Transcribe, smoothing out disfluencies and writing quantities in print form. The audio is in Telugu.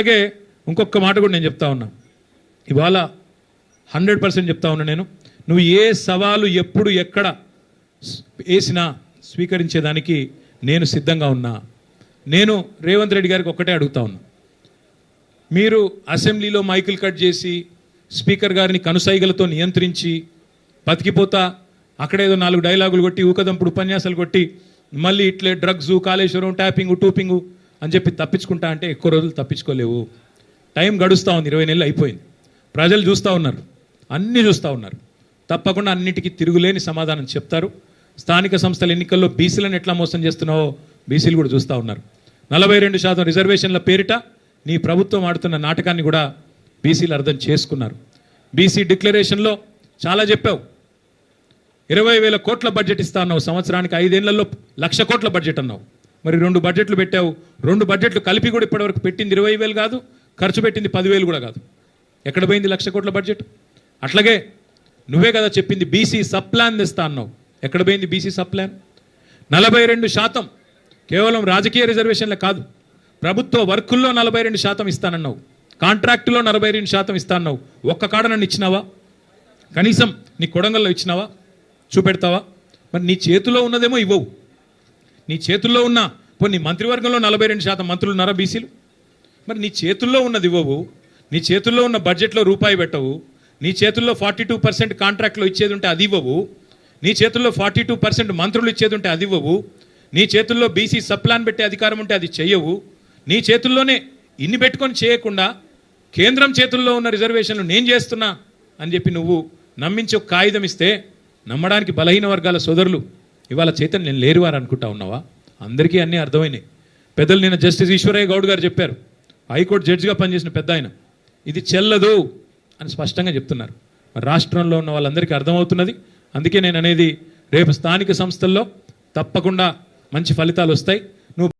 అలాగే ఇంకొక మాట కూడా నేను చెప్తా ఉన్నా, ఇవాళ 100% చెప్తా ఉన్నా, నువ్వు ఏ సవాలు ఎప్పుడు ఎక్కడ వేసినా స్వీకరించేదానికి నేను సిద్ధంగా ఉన్నా. నేను రేవంత్ రెడ్డి గారికి ఒక్కటే అడుగుతా ఉన్నా, మీరు అసెంబ్లీలో మైకులు కట్ చేసి స్పీకర్ గారిని కనుసైగలతో నియంత్రించి బతికిపోతా అక్కడేదో 4 డైలాగులు కొట్టి ఊకదంపుడు ఉపన్యాసాలు కొట్టి మళ్ళీ ఇట్లే డ్రగ్స్, కాళేశ్వరం, ట్యాపింగు, టూపింగు అని చెప్పి తప్పించుకుంటా అంటే ఎక్కువ రోజులు తప్పించుకోలేవు. టైం గడుస్తూ ఉంది, 20 నెలలు అయిపోయింది. ప్రజలు చూస్తూ ఉన్నారు, అన్నీ చూస్తూ ఉన్నారు. తప్పకుండా అన్నిటికీ తిరుగులేని సమాధానం చెప్తారు. స్థానిక సంస్థల ఎన్నికల్లో బీసీలను ఎట్లా మోసం చేస్తున్నావో బీసీలు కూడా చూస్తూ ఉన్నారు. 42% రిజర్వేషన్ల పేరిట నీ ప్రభుత్వం ఆడుతున్న నాటకాన్ని కూడా బీసీలు అర్థం చేసుకున్నారు. బీసీ డిక్లరేషన్లో చాలా చెప్పావు. 20,000 కోట్ల బడ్జెట్ ఇస్తా అన్నావు, సంవత్సరానికి 5 ఏళ్లలో 1,00,000 కోట్ల బడ్జెట్ అన్నావు. మరి 2 బడ్జెట్లు పెట్టావు. 2 బడ్జెట్లు కలిపి కూడా ఇప్పటివరకు పెట్టింది 20,000 కాదు, ఖర్చు పెట్టింది 10,000 కూడా కాదు. ఎక్కడ పోయింది 1,00,000 కోట్ల బడ్జెట్? అట్లాగే నువ్వే కదా చెప్పింది బీసీ సబ్ ప్లాన్ తెస్తా అన్నావు. ఎక్కడ పోయింది బీసీ సబ్ ప్లాన్? 42% కేవలం రాజకీయ రిజర్వేషన్లే కాదు, ప్రభుత్వ వర్కుల్లో 42% ఇస్తానన్నావు, కాంట్రాక్టులో 42% ఇస్తానన్నావు. ఒక్క కాడ నన్ను ఇచ్చినావా? కనీసం నీ కొడంగల్లో ఇచ్చినావా? చూపెడతావా? మరి నీ చేతుల్లో ఉన్నదేమో ఇవ్వవు. నీ చేతుల్లో ఉన్న నీ మంత్రివర్గంలో 42% మంత్రులు ఉన్నారా బీసీలు? మరి నీ చేతుల్లో ఉన్నది ఇవ్వవు. నీ చేతుల్లో ఉన్న బడ్జెట్లో రూపాయి పెట్టవు. నీ చేతుల్లో 42% కాంట్రాక్ట్లో ఇచ్చేది ఉంటే అది ఇవ్వవు. నీ చేతుల్లో 42% మంత్రులు ఇచ్చేది ఉంటే అది ఇవ్వవు. నీ చేతుల్లో బీసీ సబ్ ప్లాన్ పెట్టే అధికారం ఉంటే అది చెయ్యవు. నీ చేతుల్లోనే ఇన్ని పెట్టుకొని చేయకుండా కేంద్రం చేతుల్లో ఉన్న రిజర్వేషన్లు నేను చేస్తున్నా అని చెప్పి నువ్వు నమ్మించి ఒక కాగితం ఇస్తే నమ్మడానికి బలహీన వర్గాల సోదరులు ఇవాళ చైతన్యం లేరు వారు అనుకుంటా ఉన్నావా? అందరికీ అన్నీ అర్థమైనాయి. పెద్దలు నిన్న జస్టిస్ ఈశ్వరయ్య గౌడ్ గారు చెప్పారు, హైకోర్టు జడ్జిగా పనిచేసిన పెద్ద ఆయన, ఇది చెల్లదు అని స్పష్టంగా చెప్తున్నారు. మరి రాష్ట్రంలో ఉన్న వాళ్ళందరికీ అర్థమవుతున్నది. అందుకే నేను అనేది రేపు స్థానిక సంస్థల్లో తప్పకుండా మంచి ఫలితాలు వస్తాయి.